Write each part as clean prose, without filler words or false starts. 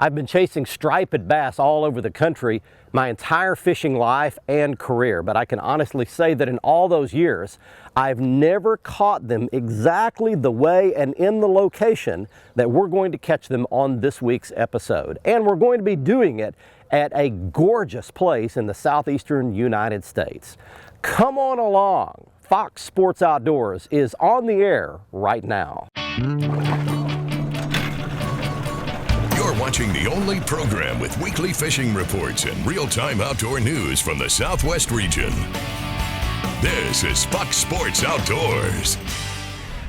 I've been chasing striped bass all over the country my entire fishing life and career, but I can honestly say that in all those years, I've never caught them exactly the way and in the location that we're going to catch them on this week's episode. And we're going to be doing it at a gorgeous place in the southeastern United States. Come on along. Fox Sports Outdoors is on the air right now. You're watching the only program with weekly fishing reports and real-time outdoor news from the Southwest region. This is Fox Sports Outdoors.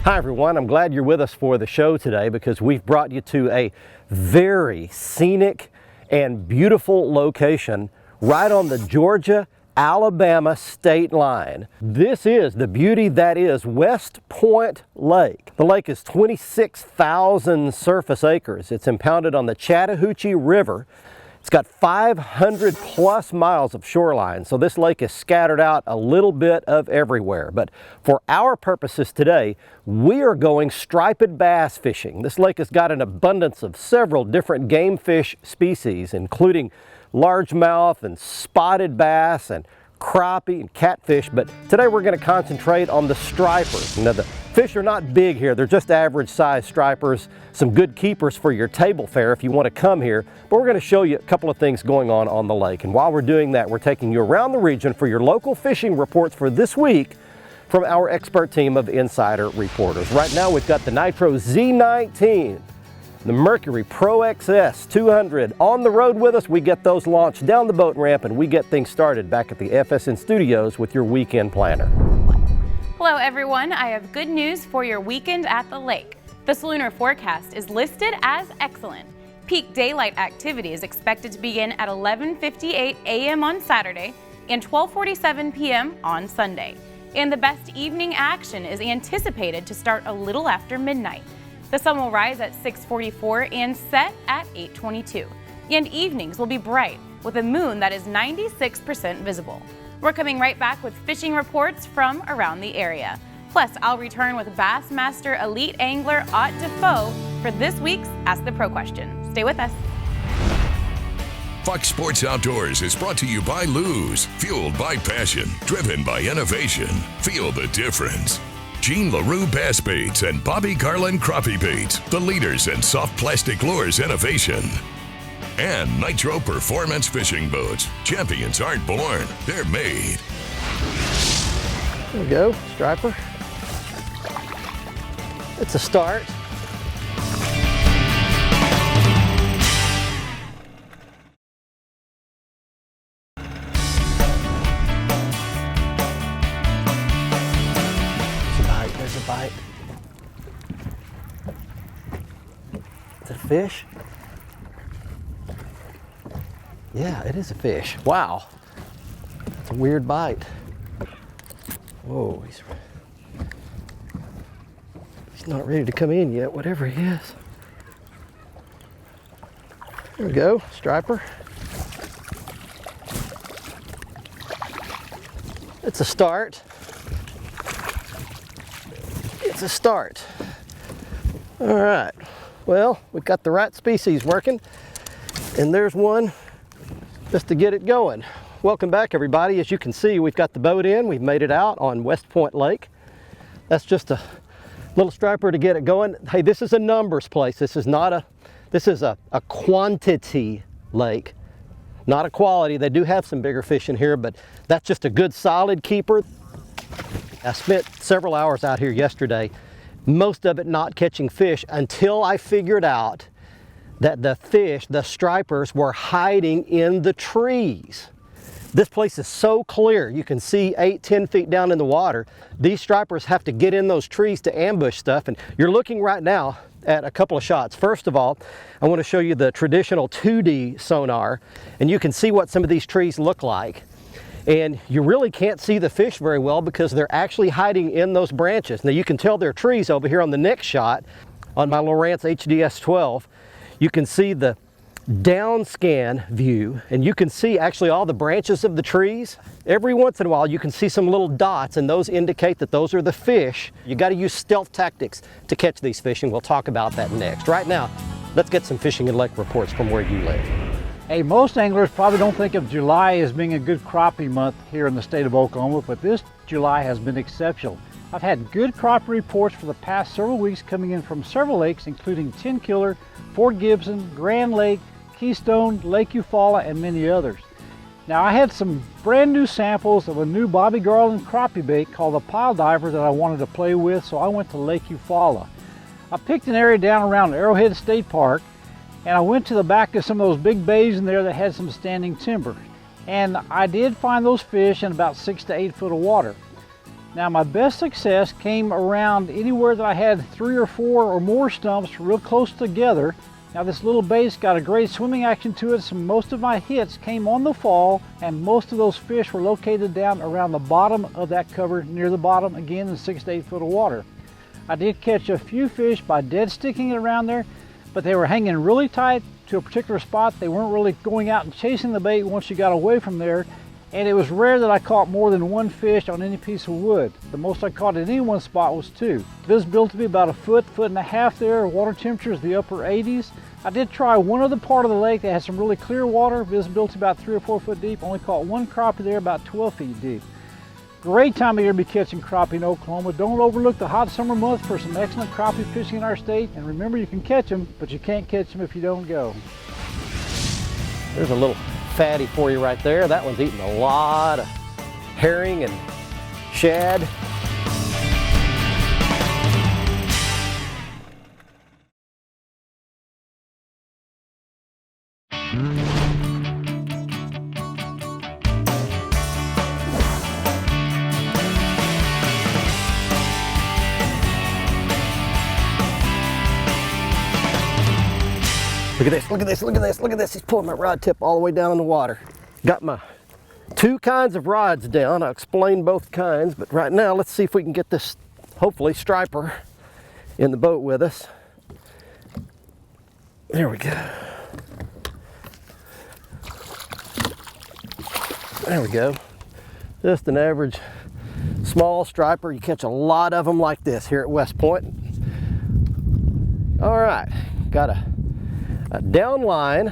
Hi everyone, I'm glad you're with us for the show today because we've brought you to a very scenic and beautiful location right on the Georgia-Alabama state line. This is the beauty that is West Point Lake. The lake is 26,000 surface acres. It's impounded on the Chattahoochee River. It's got 500 plus miles of shoreline, so this lake is scattered out a little bit of everywhere. But for our purposes today, we are going striped bass fishing. This lake has got an abundance of several different game fish species, including largemouth and spotted bass and crappie and catfish, but today we're going to concentrate on the stripers. Now the fish are not big here, they're just average size stripers, some good keepers for your table fare if you want to come here, but we're going to show you a couple of things going on the lake. And while we're doing that, we're taking you around the region for your local fishing reports for this week from our expert team of insider reporters. Right now we've got the NITRE Z19, the Mercury Pro XS 200 on the road with us. We get those launched down the boat ramp and we get things started back at the FSN studios with your weekend planner. Hello everyone, I have good news for your weekend at the lake. This lunar forecast is listed as excellent. Peak daylight activity is expected to begin at 11:58 a.m. on Saturday and 12:47 p.m. on Sunday. And the best evening action is anticipated to start a little after midnight. The sun will rise at 6:44 and set at 8:22. And evenings will be bright with a moon that is 96% visible. We're coming right back with fishing reports from around the area. Plus, I'll return with Bassmaster Elite Angler Ott Defoe for this week's Ask the Pro question. Stay with us. Fox Sports Outdoors is brought to you by Lew's, fueled by passion, driven by innovation. Feel the difference. Jean LaRue Bass Baits and Bobby Garland Crappie Baits, the leaders in soft plastic lures innovation. And Nitro Performance Fishing Boats. Champions aren't born, they're made. There we go, striper. It's a start. There's a bite. Is it a fish? Yeah, it is a fish. Wow. It's a weird bite. Whoa, he's not ready to come in yet, whatever he is. There we go, striper. It's a start. It's a start. All right, well, we've got the right species working, and there's one just to get it going. Welcome back, everybody. As you can see, we've got the boat in. We've made it out on West Point Lake. That's just a little striper to get it going. Hey, this is a numbers place. This is a quantity lake, not a quality. They do have some bigger fish in here, but that's just a good solid keeper. I spent several hours out here yesterday, most of it not catching fish until I figured out that the fish, the stripers, were hiding in the trees. This place is so clear. You can see 8-10 feet down in the water. These stripers have to get in those trees to ambush stuff. And you're looking right now at a couple of shots. First of all, I want to show you the traditional 2D sonar, and you can see what some of these trees look like. And you really can't see the fish very well because they're actually hiding in those branches. Now you can tell they're trees over here on the next shot on my Lowrance HDS 12. You can see the down scan view, and you can see actually all the branches of the trees. Every once in a while you can see some little dots, and those indicate that those are the fish. You got to use stealth tactics to catch these fish, and we'll talk about that next. Right now, Let's get some fishing and lake reports from where you live. Hey, most anglers probably don't think of July as being a good crappie month here in the state of Oklahoma, but this July has been exceptional. I've had good crappie reports for the past several weeks coming in from several lakes, including Tin Killer, Fort Gibson, Grand Lake, Keystone, Lake Eufaula, and many others. Now, I had some brand new samples of a new Bobby Garland crappie bait called the Pile Diver that I wanted to play with, so I went to Lake Eufaula. I picked an area down around Arrowhead State Park, and I went to the back of some of those big bays in there that had some standing timber. And I did find those fish in about 6 to 8 foot of water. Now, my best success came around anywhere that I had 3 or 4 or more stumps real close together. Now, this little bay's got a great swimming action to it, so most of my hits came on the fall, and most of those fish were located down around the bottom of that cover, near the bottom, again in 6 to 8 foot of water. I did catch a few fish by dead sticking it around there, but they were hanging really tight to a particular spot. They weren't really going out and chasing the bait once you got away from there. And it was rare that I caught more than 1 fish on any piece of wood. The most I caught at any one spot was 2. Visibility about a foot, foot and a half there. Water temperature is the upper 80s. I did try one other part of the lake that had some really clear water. Visibility about 3 or 4 foot deep. Only caught 1 crappie there about 12 feet deep. Great time of year to be catching crappie in Oklahoma. Don't overlook the hot summer months for some excellent crappie fishing in our state. And remember, you can catch them, but you can't catch them if you don't go. There's a little fatty for you right there. That one's eating a lot of herring and shad. Look at this, look at this, look at this, look at this. He's pulling my rod tip all the way down in the water. Got my 2 kinds of rods down. I'll explain both kinds, but right now let's see if we can get this, hopefully, striper in the boat with us. There we go. There we go. Just an average small striper. You catch a lot of them like this here at West Point. All right, got a down line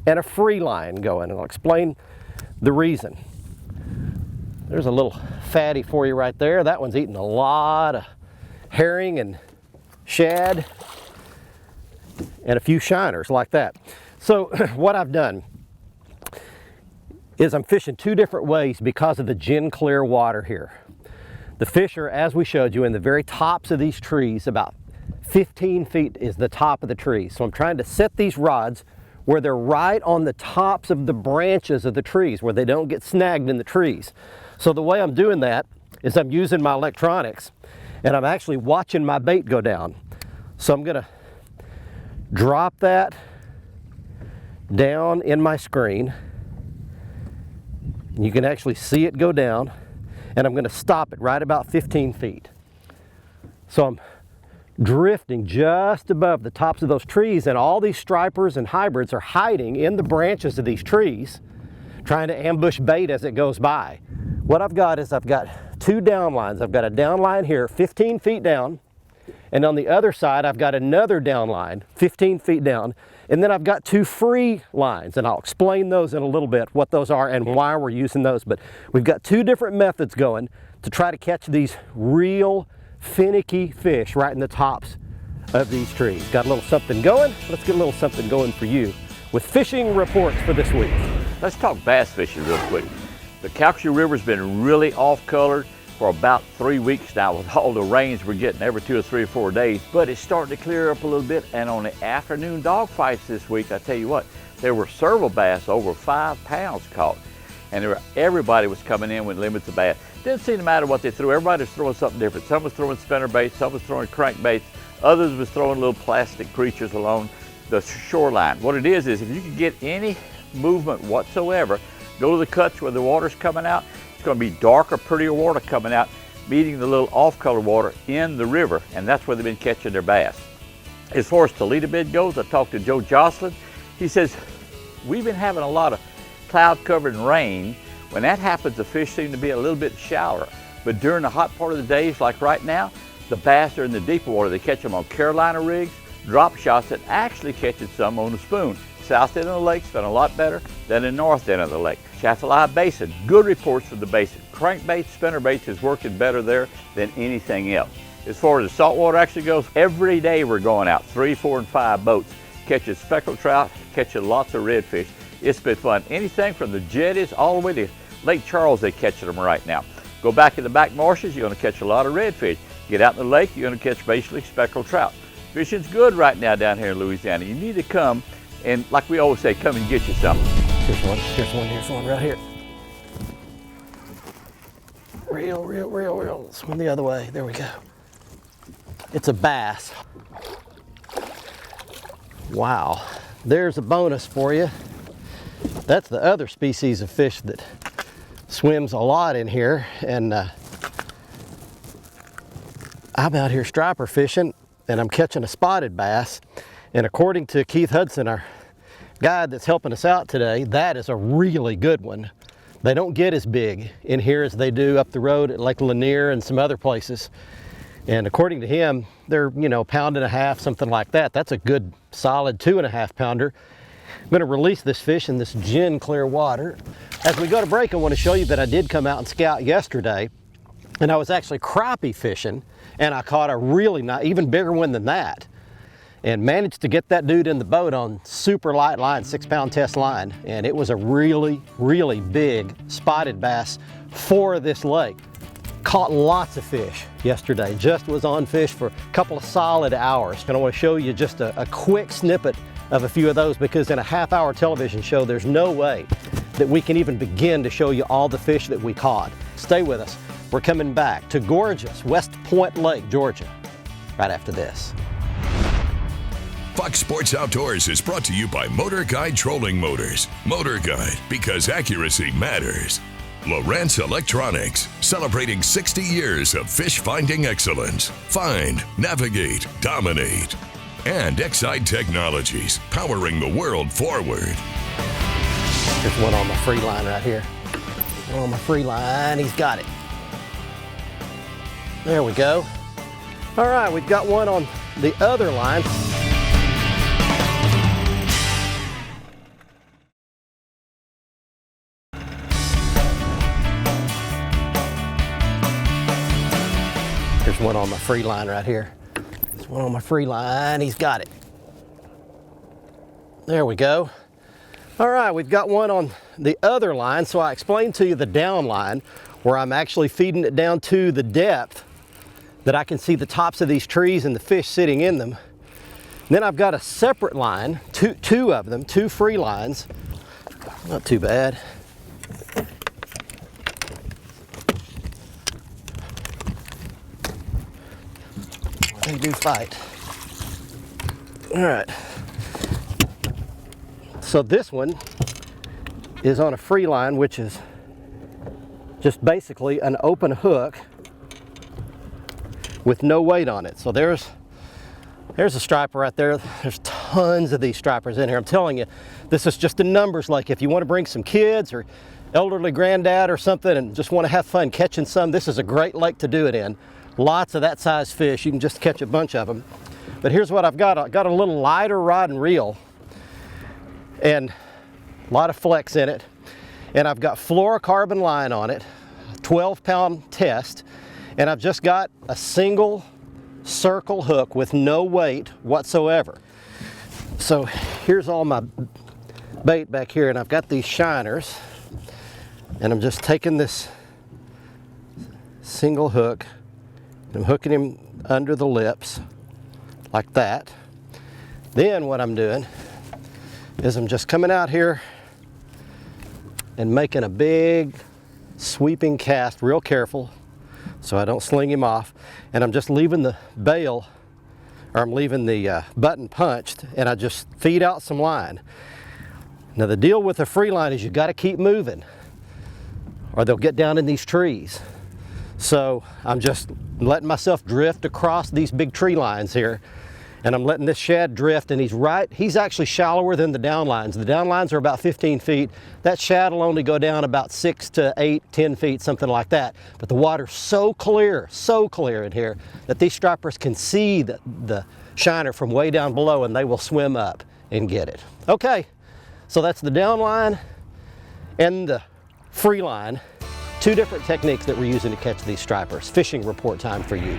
and a free line going, and I'll explain the reason. There's a little fatty for you right there. That one's eating a lot of herring and shad and a few shiners like that. So what I've done is I'm fishing 2 different ways because of the gin clear water here. The fish are, as we showed you, in the very tops of these trees. About 15 feet is the top of the tree. So I'm trying to set these rods where they're right on the tops of the branches of the trees, where they don't get snagged in the trees. So the way I'm doing that is I'm using my electronics, and I'm actually watching my bait go down. So I'm gonna drop that down in my screen. You can actually see it go down, and I'm gonna stop it right about 15 feet. So I'm drifting just above the tops of those trees, and all these stripers and hybrids are hiding in the branches of these trees, trying to ambush bait as it goes by. What I've got is I've got 2 down lines. I've got a down line here 15 feet down, and on the other side I've got another down line 15 feet down, and then I've got 2 free lines, and I'll explain those in a little bit, what those are and why we're using those. But we've got 2 different methods going to try to catch these real finicky fish right in the tops of these trees. Got a little something going? Let's get a little something going for you with fishing reports for this week. Let's talk bass fishing real quick. The Calcasieu River's been really off-colored for about 3 weeks now with all the rains we're getting every 2 or 3 or 4 days, but it's starting to clear up a little bit. And on the afternoon dog fights this week, I tell you what, there were several bass over 5 pounds caught, and everybody was coming in with limits of bass. Didn't seem to matter what they threw. Everybody was throwing something different. Some was throwing spinner baits, some was throwing crankbaits, others was throwing little plastic creatures along the shoreline. What it is if you can get any movement whatsoever, go to the cuts where the water's coming out. It's going to be darker, prettier water coming out, meeting the little off-color water in the river, and that's where they've been catching their bass. As far as Toledo bed goes, I talked to Joe Jocelyn. He says, we've been having a lot of cloud-covered rain. When that happens, the fish seem to be a little bit shallower. But during the hot part of the days, like right now, the bass are in the deeper water. They catch them on Carolina rigs, drop shots that actually catches some on the spoon. South end of the lake's been a lot better than the north end of the lake. Atchafalaya Basin, good reports for the basin. Crankbait, spinnerbait is working better there than anything else. As far as the saltwater actually goes, every day we're going out, 3, 4, and 5 boats, catching speckled trout, catching lots of redfish. It's been fun. Anything from the jetties all the way to Lake Charles, they're catching them right now. Go back in the back marshes, you're going to catch a lot of redfish. Get out in the lake, you're going to catch basically speckled trout. Fishing's good right now down here in Louisiana. You need to come and, like we always say, come and get you something. Here's one right here. Reel. Swim the other way. There we go. It's a bass. Wow. There's a bonus for you. That's the other species of fish that swims a lot in here. And I'm out here striper fishing and I'm catching a spotted bass. And according to Keith Hudson, our guide that's helping us out today, that is a really good one. They don't get as big in here as they do up the road at Lake Lanier and some other places. And according to him, they're, you know, 1.5 pounds, something like that. That's a good solid 2.5 pounder. I'm gonna release this fish in this gin clear water. As we go to break, I wanna show you that I did come out and scout yesterday, and I was actually crappie fishing, and I caught a really nice, even bigger one than that, and managed to get that dude in the boat on super light line, 6-pound test line. And it was a really, really big spotted bass for this lake. Caught lots of fish yesterday, just was on fish for a couple of solid hours. And I want to show you just a quick snippet of a few of those, because in a half-hour television show, there's no way that we can even begin to show you all the fish that we caught. Stay with us. We're coming back to gorgeous West Point Lake, Georgia, right after this. Fox Sports Outdoors is brought to you by MotorGuide Trolling Motors. MotorGuide, because accuracy matters. Lowrance Electronics, celebrating 60 years of fish finding excellence. Find, navigate, dominate. And Excite Technologies, powering the world forward. There's one on my free line right here. One on my free line, he's got it. There we go. All right, we've got one on the other line. There's one on my free line right here. There's one on my free line, he's got it. There we go. All right, we've got one on the other line. So I explained to you the down line, where I'm actually feeding it down to the depth that I can see the tops of these trees and the fish sitting in them. Then I've got a separate line, two of them, 2 free lines. Not too bad. They do fight. All right. So this one is on a free line, which is just basically an open hook with no weight on it. So there's a striper right there. There's tons of these stripers in here. I'm telling you, this is just a numbers lake. If you want to bring some kids or elderly granddad or something and just want to have fun catching some, this is a great lake to do it in. Lots of that size fish. You can just catch a bunch of them. But here's what I've got. I've got a little lighter rod and reel and a lot of flex in it. And I've got fluorocarbon line on it, 12-pound test. And I've just got a single circle hook with no weight whatsoever. So here's all my bait back here, and I've got these shiners, and I'm just taking this single hook, and I'm hooking him under the lips like that. Then what I'm doing is I'm just coming out here and making a big sweeping cast, real careful, so I don't sling him off. And I'm just leaving the bail, or I'm leaving the button punched, and I just feed out some line. Now the deal with the free line is you got to keep moving or they'll get down in these trees. So I'm just letting myself drift across these big tree lines here, And I'm letting this shad drift, and he's actually shallower than the downlines. The downlines are about 15 feet. That shad will only go down about 6 to 8, 10 feet, something like that. But the water's so clear in here that these stripers can see the shiner from way down below, and they will swim up and get it. Okay, so that's the downline and the free line. Two different techniques that we're using to catch these stripers. Fishing report time for you.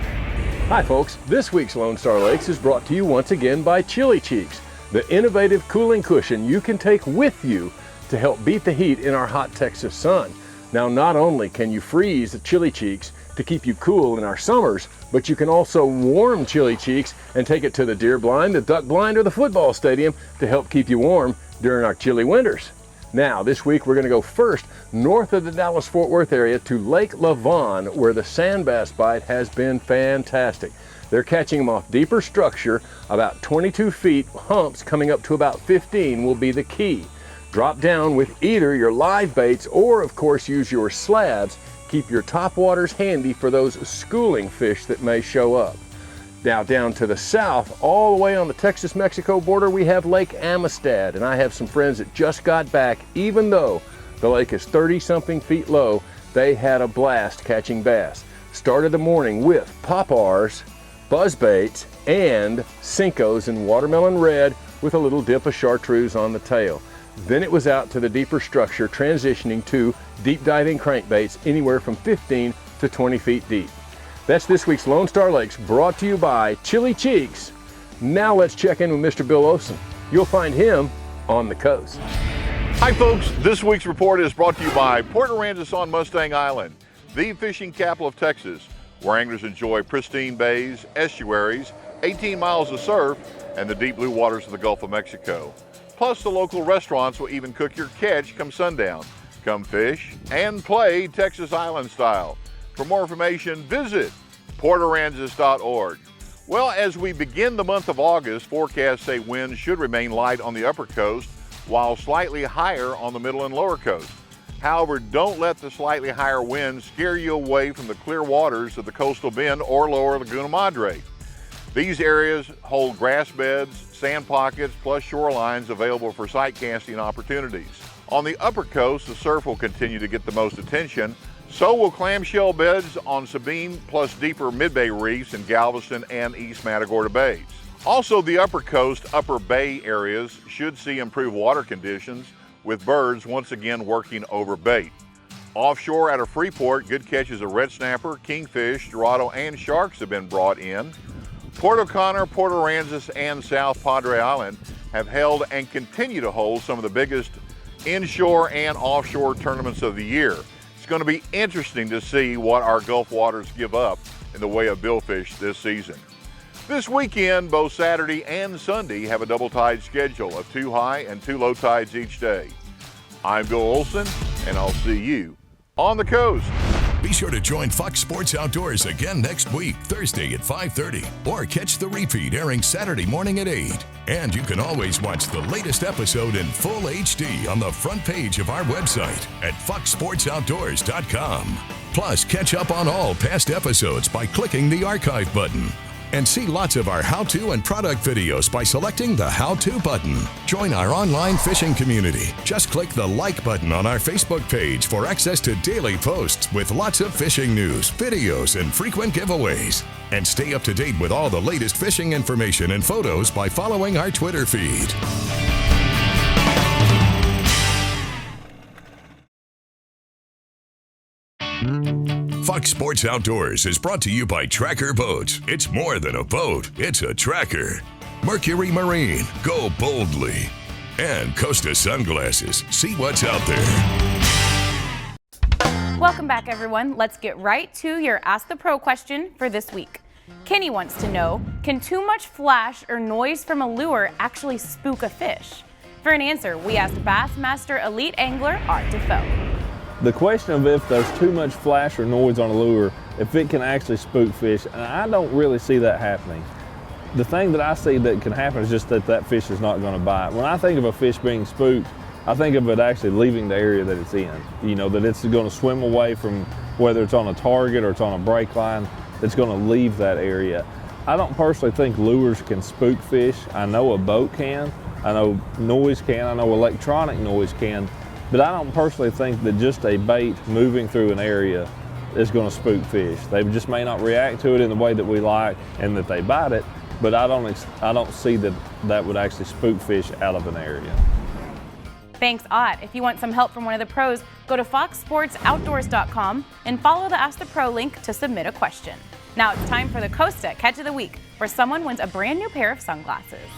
Hi folks, this week's Lone Star Lakes is brought to you once again by Chili Cheeks, the innovative cooling cushion you can take with you to help beat the heat in our hot Texas sun. Now, not only can you freeze the Chili Cheeks to keep you cool in our summers, but you can also warm Chili Cheeks and take it to the deer blind, the duck blind, or the football stadium to help keep you warm during our chilly winters. Now, this week we're going to go first north of the Dallas-Fort Worth area to Lake Lavon, where the sand bass bite has been fantastic. They're catching them off deeper structure, about 22 feet. Humps coming up to about 15 will be the key. Drop down with either your live baits or, of course, use your slabs. Keep your top waters handy for those schooling fish that may show up. Now down to the south, all the way on the Texas-Mexico border, we have Lake Amistad, and I have some friends that just got back. Even though the lake is 30-something feet low, they had a blast catching bass. Started the morning with poppars, buzzbaits, and Cincos in watermelon red with a little dip of chartreuse on the tail. Then it was out to the deeper structure, transitioning to deep diving crankbaits anywhere from 15 to 20 feet deep. That's this week's Lone Star Lakes, brought to you by Chili Cheeks. Now let's check in with Mr. Bill Olson. You'll find him on the coast. Hi folks, this week's report is brought to you by Port Aransas on Mustang Island, the fishing capital of Texas, where anglers enjoy pristine bays, estuaries, 18 miles of surf, and the deep blue waters of the Gulf of Mexico. Plus, the local restaurants will even cook your catch come sundown. Come fish and play Texas Island style. For more information, visit portaransas.org. Well, as we begin the month of August, forecasts say winds should remain light on the upper coast, while slightly higher on the middle and lower coast. However, don't let the slightly higher winds scare you away from the clear waters of the coastal bend or lower Laguna Madre. These areas hold grass beds, sand pockets, plus shorelines available for sight casting opportunities. On the upper coast, the surf will continue to get the most attention. So will clamshell beds on Sabine, plus deeper mid-bay reefs in Galveston and East Matagorda Bays. Also, the upper coast, upper bay areas should see improved water conditions, with birds once again working over bait. Offshore out of Freeport, good catches of red snapper, kingfish, dorado, and sharks have been brought in. Port O'Connor, Port Aransas, and South Padre Island have held and continue to hold some of the biggest inshore and offshore tournaments of the year. It's going to be interesting to see what our Gulf waters give up in the way of billfish this season. This weekend, both Saturday and Sunday have a double tide schedule of 2 high and 2 low tides each day. I'm Bill Olson, and I'll see you on the coast. Be sure to join Fox Sports Outdoors again next week, Thursday at 5:30, or catch the repeat airing Saturday morning at 8. And you can always watch the latest episode in full HD on the front page of our website at foxsportsoutdoors.com. Plus, catch up on all past episodes by clicking the archive button. And see lots of our how-to and product videos by selecting the how-to button. Join our online fishing community. Just click the like button on our Facebook page for access to daily posts with lots of fishing news, videos, and frequent giveaways. And stay up to date with all the latest fishing information and photos by following our Twitter feed. Fox Sports Outdoors is brought to you by Tracker Boats. It's more than a boat, it's a tracker. Mercury Marine, go boldly. And Costa Sunglasses, see what's out there. Welcome back, everyone. Let's get right to your Ask the Pro question for this week. Kenny wants to know, can too much flash or noise from a lure actually spook a fish? For an answer, we asked Bassmaster Elite Angler Art Defoe. The question of if there's too much flash or noise on a lure, if it can actually spook fish, and I don't really see that happening. The thing that I see that can happen is just that that fish is not going to bite. When I think of a fish being spooked, I think of it actually leaving the area that it's in. You know, that it's going to swim away from whether it's on a target or it's on a break line, it's going to leave that area. I don't personally think lures can spook fish. I know a boat can, I know noise can, I know electronic noise can, but I don't personally think that just a bait moving through an area is going to spook fish. They just may not react to it in the way that we like and that they bite it, but I don't see that that would actually spook fish out of an area. Thanks, Ott. If you want some help from one of the pros, go to foxsportsoutdoors.com and follow the Ask the Pro link to submit a question. Now it's time for the Costa Catch of the Week, where someone wins a brand new pair of sunglasses.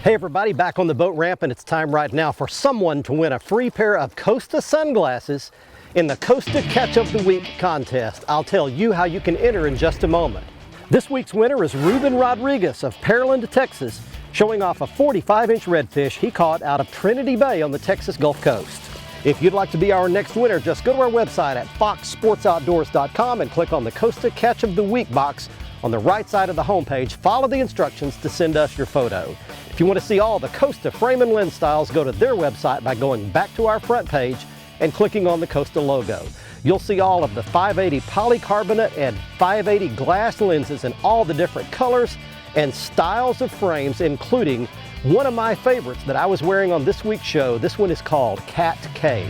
Hey everybody, back on the boat ramp, and it's time right now for someone to win a free pair of Costa sunglasses in the Costa Catch of the Week contest. I'll tell you how you can enter in just a moment. This week's winner is Ruben Rodriguez of Pearland, Texas, showing off a 45-inch redfish he caught out of Trinity Bay on the Texas Gulf Coast. If you'd like to be our next winner, just go to our website at foxsportsoutdoors.com and click on the Costa Catch of the Week box on the right side of the homepage. Follow the instructions to send us your photo. If you want to see all the Costa frame and lens styles, go to their website by going back to our front page and clicking on the Costa logo. You'll see all of the 580 polycarbonate and 580 glass lenses in all the different colors and styles of frames, including one of my favorites that I was wearing on this week's show. This one is called Cat K.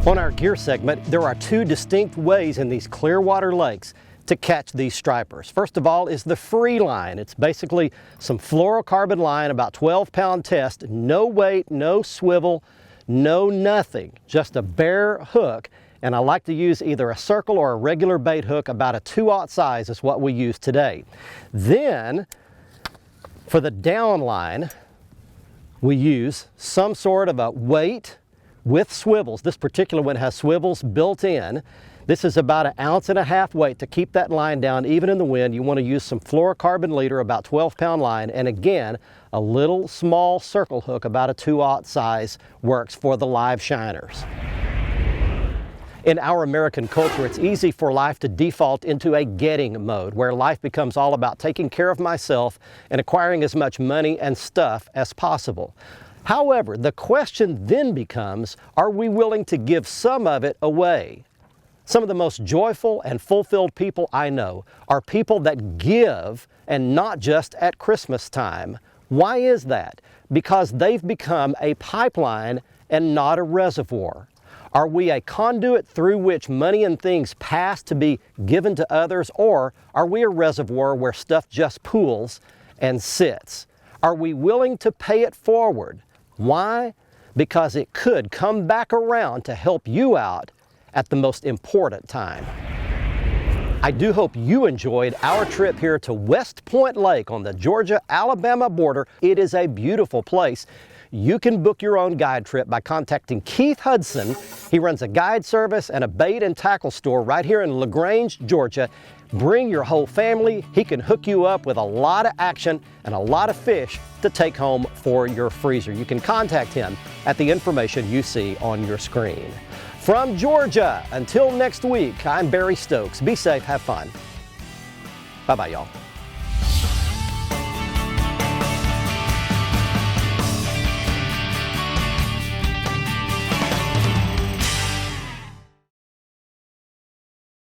On our gear segment, there are two distinct ways in these clear water lakes to catch these stripers. First of all is the free line. It's basically some fluorocarbon line, about 12-pound test, no weight, no swivel, no nothing, just a bare hook. And I like to use either a circle or a regular bait hook. About a 2/0 size is what we use today. Then for the down line, we use some sort of a weight with swivels. This particular one has swivels built in. This is about 1.5 ounces weight to keep that line down even in the wind. You want to use some fluorocarbon leader, about 12-pound line, and again, a little small circle hook, about a 2/0 size, works for the live shiners. In our American culture, it's easy for life to default into a getting mode, where life becomes all about taking care of myself and acquiring as much money and stuff as possible. However, the question then becomes, are we willing to give some of it away? Some of the most joyful and fulfilled people I know are people that give, and not just at Christmas time. Why is that? Because they've become a pipeline and not a reservoir. Are we a conduit through which money and things pass to be given to others, or are we a reservoir where stuff just pools and sits? Are we willing to pay it forward? Why? Because it could come back around to help you out at the most important time. I do hope you enjoyed our trip here to West Point Lake on the Georgia-Alabama border. It is a beautiful place. You can book your own guide trip by contacting Keith Hudson. He runs a guide service and a bait and tackle store right here in LaGrange, Georgia. Bring your whole family. He can hook you up with a lot of action and a lot of fish to take home for your freezer. You can contact him at the information you see on your screen. From Georgia, until next week, I'm Barry Stokes. Be safe, have fun. Bye-bye, y'all.